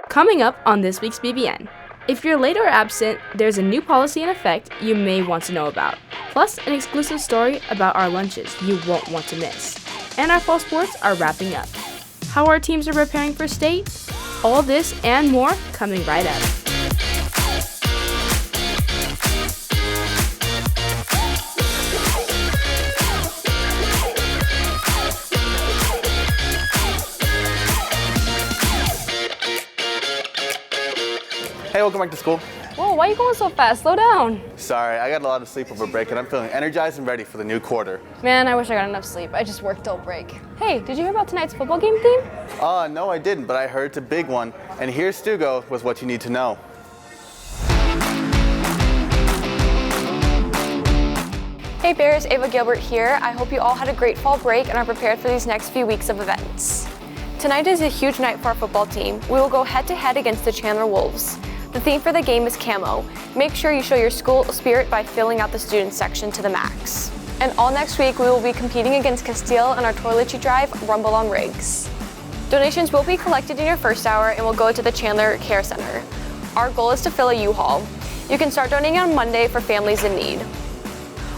Coming up on this week's BBN. If you're late or absent, there's a new policy in effect you may want to know about. Plus, an exclusive story about our lunches you won't want to miss. And our fall sports are wrapping up. How our teams are preparing for state? All this and more coming right up. Hey, welcome back to school. Whoa, why are you going so fast? Slow down. Sorry, I got a lot of sleep over break and I'm feeling energized and ready for the new quarter. Man, I wish I got enough sleep. I just worked till break. Hey, did you hear about tonight's football game theme? No, I didn't, but I heard it's a big one. And here's StuGo with what you need to know. Hey Bears, Ava Gilbert here. I hope you all had a great fall break and are prepared for these next few weeks of events. Tonight is a huge night for our football team. We will go head-to-head against the Chandler Wolves. The theme for the game is camo. Make sure you show your school spirit by filling out the student section to the max. And all next week, we will be competing against Castile on our toiletry drive, Rumble on Rigs. Donations will be collected in your first hour and will go to the Chandler Care Center. Our goal is to fill a U-Haul. You can start donating on Monday for families in need.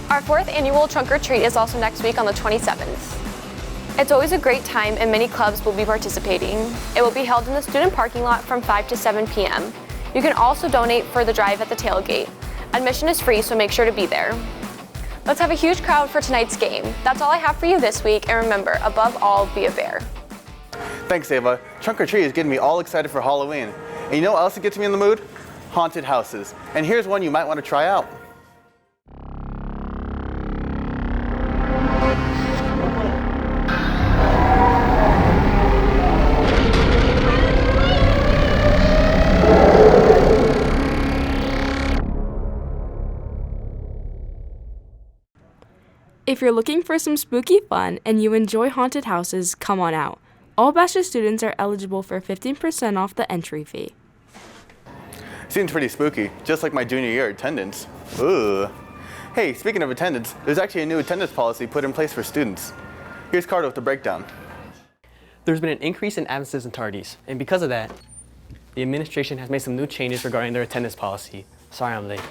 Our 4th annual Trunk or Treat is also next week on the 27th. It's always a great time and many clubs will be participating. It will be held in the student parking lot from 5 to 7 p.m. You can also donate for the drive at the tailgate. Admission is free, so make sure to be there. Let's have a huge crowd for tonight's game. That's all I have for you this week, and remember, above all, be a bear. Thanks, Ava. Trunk or Treat is getting me all excited for Halloween. And you know what else gets me in the mood? Haunted houses. And here's one you might want to try out. If you're looking for some spooky fun and you enjoy haunted houses, come on out. All Basha students are eligible for 15% off the entry fee. Seems pretty spooky, just like my junior year attendance. Ooh. Hey, speaking of attendance, there's actually a new attendance policy put in place for students. Here's Carter with the breakdown. There's been an increase in absences and tardies, and because of that, the administration has made some new changes regarding their attendance policy. Sorry I'm late.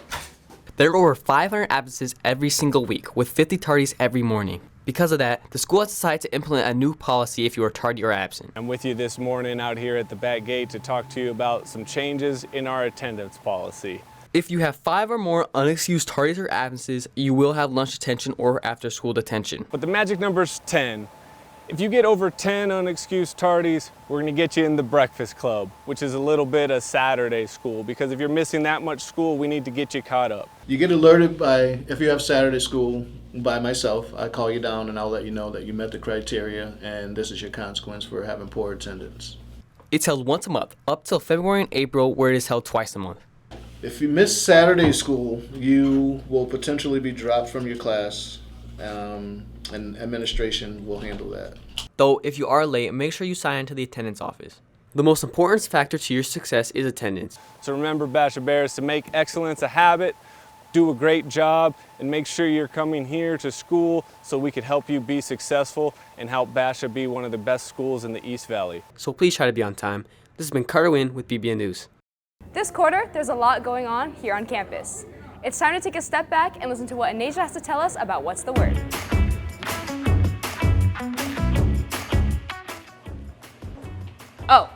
There are over 500 absences every single week, with 50 tardies every morning. Because of that, the school has decided to implement a new policy if you are tardy or absent. I'm with you this morning out here at the back gate to talk to you about some changes in our attendance policy. If you have 5 or more unexcused tardies or absences, you will have lunch detention or after-school detention. But the magic number's 10. If you get over 10 unexcused tardies, we're gonna get you in the breakfast club, which is a little bit of Saturday school, because if you're missing that much school, we need to get you caught up. You get alerted if you have Saturday school by myself. I call you down and I'll let you know that you met the criteria and this is your consequence for having poor attendance. It's held once a month, up till February and April, where it is held twice a month. If you miss Saturday school, you will potentially be dropped from your class, and administration will handle that. Though, if you are late, make sure you sign into the attendance office. The most important factor to your success is attendance. So remember, Basha Bears, to make excellence a habit, do a great job, and make sure you're coming here to school so we can help you be successful and help Basha be one of the best schools in the East Valley. So please try to be on time. This has been Carter Wynn with BBN News. This quarter, there's a lot going on here on campus. It's time to take a step back and listen to what Anasia has to tell us about What's the Word. Oh,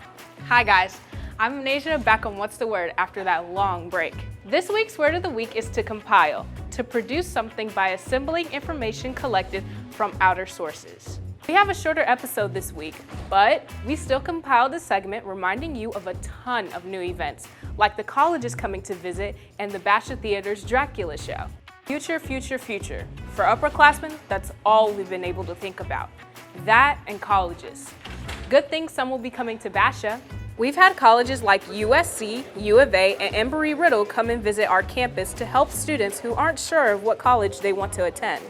hi guys. I'm Anasia, back on What's the Word after that long break. This week's word of the week is to compile, to produce something by assembling information collected from outer sources. We have a shorter episode this week, but we still compiled a segment reminding you of a ton of new events, like the colleges coming to visit and the Basha Theater's Dracula show. Future, future, future. For upperclassmen, that's all we've been able to think about. That and colleges. Good thing some will be coming to Basha. We've had colleges like USC, U of A, and Embry-Riddle come and visit our campus to help students who aren't sure of what college they want to attend.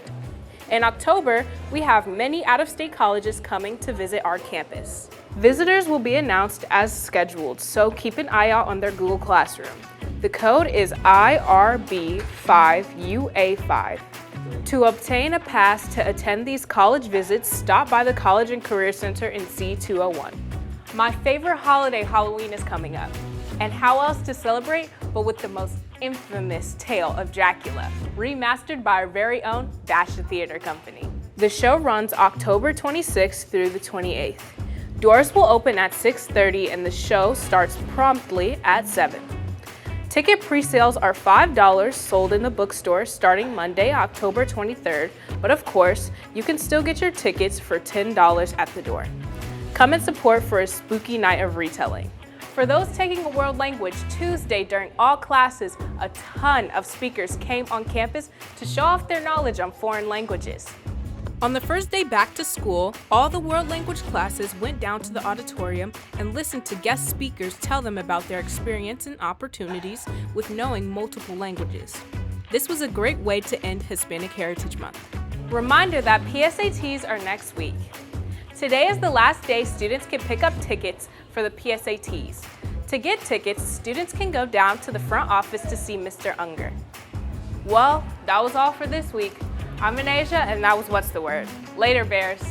In October, we have many out-of-state colleges coming to visit our campus. Visitors will be announced as scheduled, so keep an eye out on their Google Classroom. The code is IRB5UA5. To obtain a pass to attend these college visits, stop by the College and Career Center in C201. My favorite holiday, Halloween, is coming up. And how else to celebrate but with the most infamous tale of Dracula, remastered by our very own Basha Theater Company. The show runs October 26th through the 28th. Doors will open at 6:30 and the show starts promptly at 7. Ticket pre-sales are $5 sold in the bookstore starting Monday, October 23rd, but of course, you can still get your tickets for $10 at the door. Come and support for a spooky night of retelling. For those taking a world language, Tuesday during all classes, a ton of speakers came on campus to show off their knowledge on foreign languages. On the first day back to school, all the world language classes went down to the auditorium and listened to guest speakers tell them about their experience and opportunities with knowing multiple languages. This was a great way to end Hispanic Heritage Month. Reminder that PSATs are next week. Today is the last day students can pick up tickets for the PSATs. To get tickets, students can go down to the front office to see Mr. Unger. Well, that was all for this week. I'm Anasia, and that was What's the Word. Later, Bears.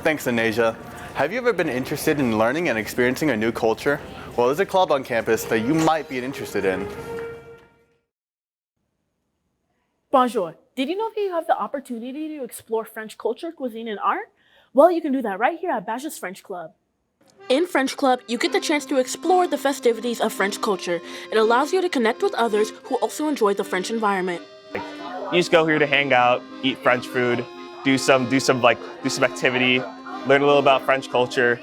Thanks, Anasia. Have you ever been interested in learning and experiencing a new culture? Well, there's a club on campus that you might be interested in. Bonjour. Did you know that you have the opportunity to explore French culture, cuisine, and art? Well, you can do that right here at Basha's French Club. In French Club, you get the chance to explore the festivities of French culture. It allows you to connect with others who also enjoy the French environment. You just go here to hang out, eat French food, do some activity, learn a little about French culture,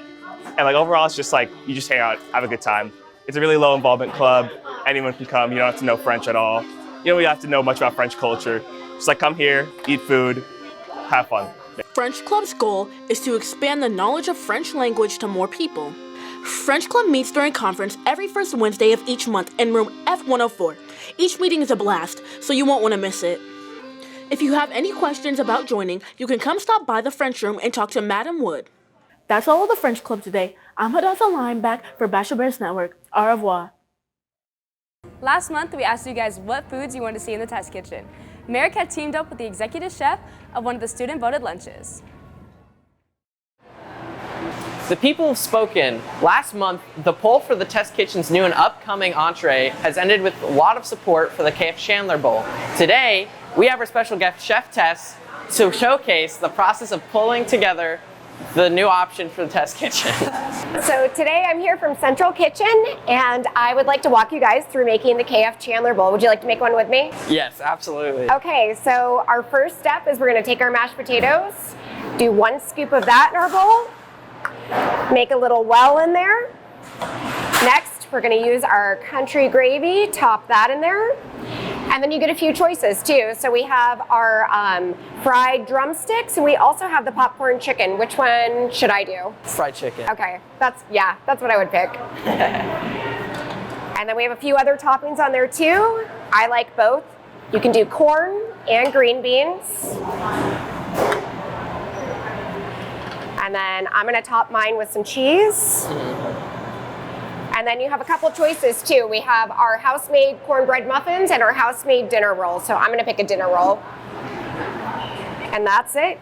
and overall it's just you just hang out, have a good time. It's a really low involvement club. Anyone can come. You don't have to know French at all. You don't really have to know much about French culture. Just come here, eat food, have fun. French Club's goal is to expand the knowledge of French language to more people. French Club meets during conference every first Wednesday of each month in room F104. Each meeting is a blast, so you won't want to miss it. If you have any questions about joining, you can come stop by the French room and talk to Madam Wood. That's all of the French Club today. I'm Hadassah Lineback for Basha Bear's Network. Au revoir. Last month, we asked you guys what foods you want to see in the test kitchen. Merrick had teamed up with the executive chef of one of the student-voted lunches. The people have spoken. Last month, the poll for the test kitchen's new and upcoming entree has ended with a lot of support for the KF Chandler Bowl. Today, we have our special guest chef test to showcase the process of pulling together the new option for the test kitchen. So today I'm here from Central Kitchen and I would like to walk you guys through making the KF Chandler Bowl. Would you like to make one with me? Yes, absolutely. Okay, so our first step is we're going to take our mashed potatoes, do 1 scoop of that in our bowl, make a little well in there. Next, we're going to use our country gravy, top that in there. And then you get a few choices too. So we have our fried drumsticks and we also have the popcorn chicken. Which one should I do? Fried chicken. Okay, that's what I would pick. And then we have a few other toppings on there too. I like both. You can do corn and green beans. And then I'm gonna top mine with some cheese. And then you have a couple choices too. We have our house-made cornbread muffins and our house-made dinner roll. So I'm gonna pick a dinner roll. And that's it.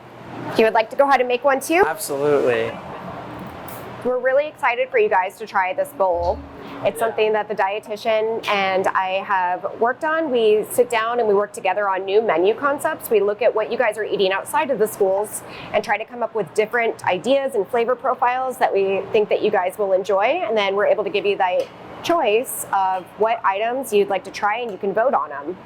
If you would like to go ahead and make one too. Absolutely. We're really excited for you guys to try this bowl. It's something that the dietitian and I have worked on. We sit down and we work together on new menu concepts. We look at what you guys are eating outside of the schools and try to come up with different ideas and flavor profiles that we think that you guys will enjoy. And then we're able to give you the choice of what items you'd like to try and you can vote on them.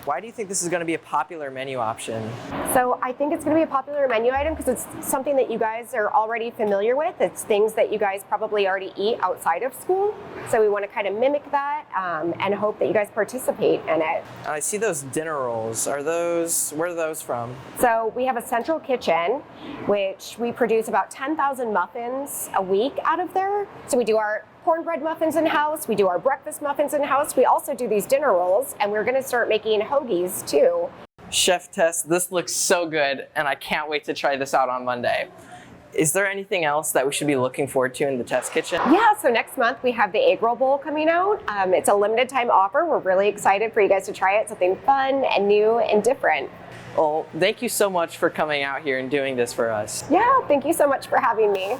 Why do you think this is going to be a popular menu option? So I think it's going to be a popular menu item because it's something that you guys are already familiar with. It's things that you guys probably already eat outside of school. So we want to kind of mimic that and hope that you guys participate in it. I see those dinner rolls. Where are those from? So we have a central kitchen, which we produce about 10,000 muffins a week out of there. So we do our cornbread muffins in-house, we do our breakfast muffins in-house, we also do these dinner rolls, and we're gonna start making hoagies too. Chef Tess, this looks so good, and I can't wait to try this out on Monday. Is there anything else that we should be looking forward to in the test kitchen? Yeah, so next month we have the egg roll bowl coming out. It's a limited time offer. We're really excited for you guys to try it, something fun and new and different. Well, thank you so much for coming out here and doing this for us. Yeah, thank you so much for having me.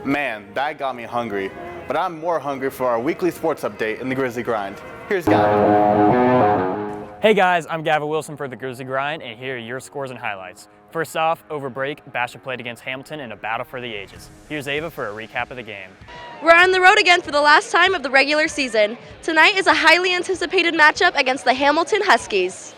Man, that got me hungry. But I'm more hungry for our weekly sports update in the Grizzly Grind. Here's Gavin. Hey guys, I'm Gavin Wilson for the Grizzly Grind, and here are your scores and highlights. First off, over break, Basha played against Hamilton in a battle for the ages. Here's Ava for a recap of the game. We're on the road again for the last time of the regular season. Tonight is a highly anticipated matchup against the Hamilton Huskies.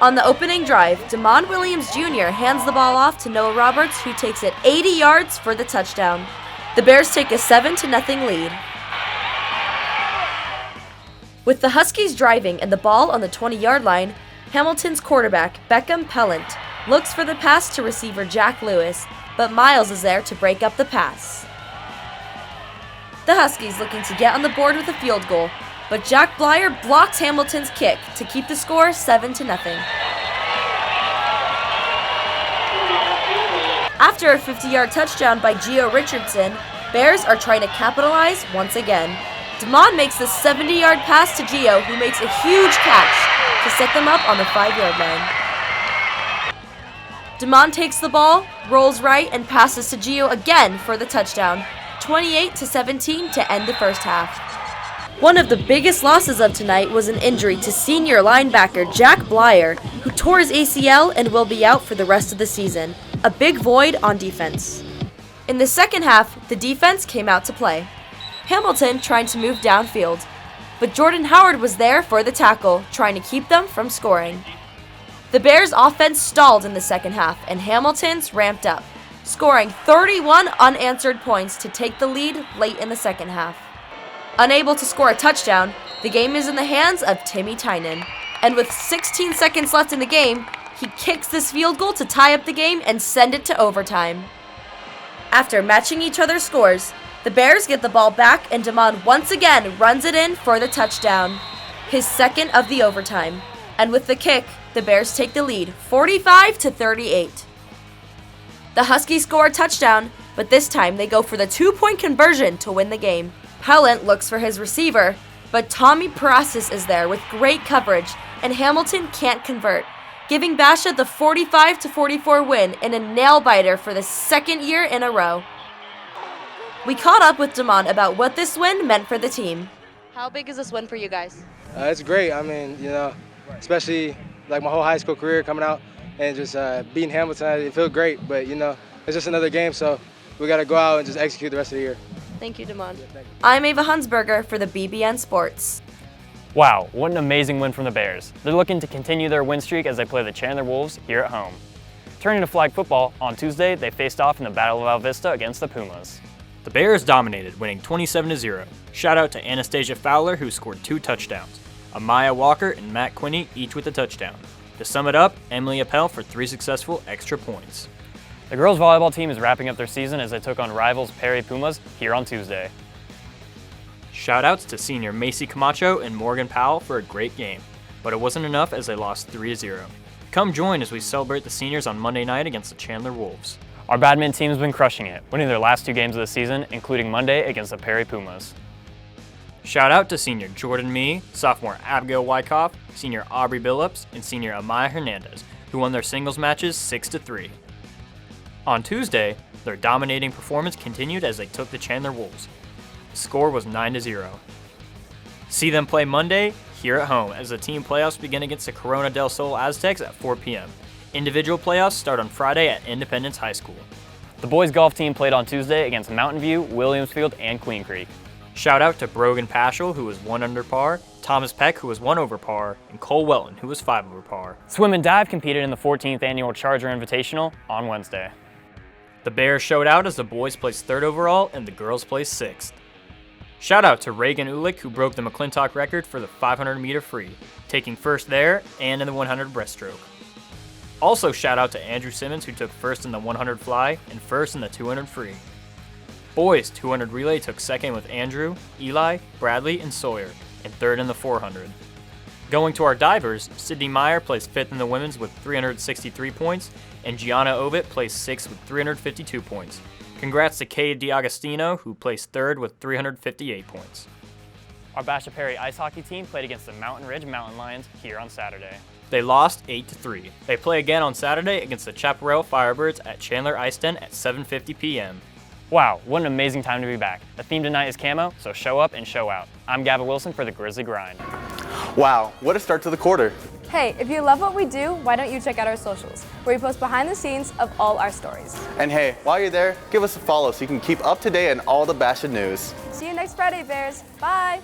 On the opening drive, Damon Williams Jr. hands the ball off to Noah Roberts, who takes it 80 yards for the touchdown. The Bears take a 7-0 lead. With the Huskies driving and the ball on the 20-yard line, Hamilton's quarterback, Beckham Pellant, looks for the pass to receiver Jack Lewis, but Miles is there to break up the pass. The Huskies looking to get on the board with a field goal, but Jack Blyer blocks Hamilton's kick to keep the score 7-0. After a 50-yard touchdown by Gio Richardson, Bears are trying to capitalize once again. Damon makes the 70-yard pass to Gio, who makes a huge catch to set them up on the 5-yard line. Damon takes the ball, rolls right, and passes to Gio again for the touchdown, 28-17 to end the first half. One of the biggest losses of tonight was an injury to senior linebacker Jack Blyer, who tore his ACL and will be out for the rest of the season, a big void on defense. In the second half, the defense came out to play. Hamilton trying to move downfield, but Jordan Howard was there for the tackle, trying to keep them from scoring. The Bears' offense stalled in the second half, and Hamilton's ramped up, scoring 31 unanswered points to take the lead late in the second half. Unable to score a touchdown, the game is in the hands of Timmy Tynan, and with 16 seconds left in the game, he kicks this field goal to tie up the game and send it to overtime. After matching each other's scores, the Bears get the ball back and Damon once again runs it in for the touchdown, his second of the overtime. And with the kick, the Bears take the lead, 45-38. The Huskies score a touchdown, but this time they go for the 2-point conversion to win the game. Pellant looks for his receiver, but Tommy Parasis is there with great coverage, and Hamilton can't convert, giving Basha the 45-44 win in a nail-biter for the second year in a row. We caught up with Damon about what this win meant for the team. How big is this win for you guys? It's great. I mean, especially like my whole high school career coming out and just beating Hamilton, it feels great. But, it's just another game, so we got to go out and just execute the rest of the year. Thank you, Damon. I'm Ava Hunsberger for the BBN Sports. Wow, what an amazing win from the Bears. They're looking to continue their win streak as they play the Chandler Wolves here at home. Turning to flag football, on Tuesday they faced off in the Battle of Alvista against the Pumas. The Bears dominated, winning 27-0. Shout out to Anastasia Fowler, who scored 2 touchdowns. Amaya Walker and Matt Quinney each with a touchdown. To sum it up, Emily Appel for 3 successful extra points. The girls volleyball team is wrapping up their season as they took on rivals Perry Pumas here on Tuesday. Shoutouts to senior Macy Camacho and Morgan Powell for a great game, but it wasn't enough as they lost 3-0. Come join as we celebrate the seniors on Monday night against the Chandler Wolves. Our badminton team has been crushing it, winning their last 2 games of the season, including Monday against the Perry Pumas. Shout out to senior Jordan Mee, sophomore Abigail Wyckoff, senior Aubrey Billups, and senior Amaya Hernandez, who won their singles matches 6-3. On Tuesday, their dominating performance continued as they took the Chandler Wolves. The score was 9-0. See them play Monday here at home as the team playoffs begin against the Corona del Sol Aztecs at 4 p.m. Individual playoffs start on Friday at Independence High School. The boys golf team played on Tuesday against Mountain View, Williamsfield, and Queen Creek. Shout out to Brogan Paschal, who was 1 under par, Thomas Peck, who was 1 over par, and Cole Welton, who was 5 over par. Swim and dive competed in the 14th annual Charger Invitational on Wednesday. The Bears showed out as the boys placed 3rd overall and the girls placed 6th. Shout out to Reagan Ulick, who broke the McClintock record for the 500-meter free, taking 1st there and in the 100 breaststroke. Also shout out to Andrew Simmons, who took 1st in the 100 fly and 1st in the 200 free. Boys 200 relay took 2nd with Andrew, Eli, Bradley, and Sawyer, and 3rd in the 400. Going to our divers, Sydney Meyer placed 5th in the women's with 363 points, and Gianna Ovit placed 6th with 352 points. Congrats to Kay DiAgostino, who placed 3rd with 358 points. Our Basha Bear ice hockey team played against the Mountain Ridge Mountain Lions here on Saturday. They lost 8-3. They play again on Saturday against the Chaparral Firebirds at Chandler Ice Den at 7:50 p.m. Wow, what an amazing time to be back. The theme tonight is camo, so show up and show out. I'm Gavin Wilson for the Grizzly Grind. Wow, what a start to the quarter. Hey, if you love what we do, why don't you check out our socials, where we post behind the scenes of all our stories. And hey, while you're there, give us a follow so you can keep up to date on all the Basha news. See you next Friday, Bears. Bye!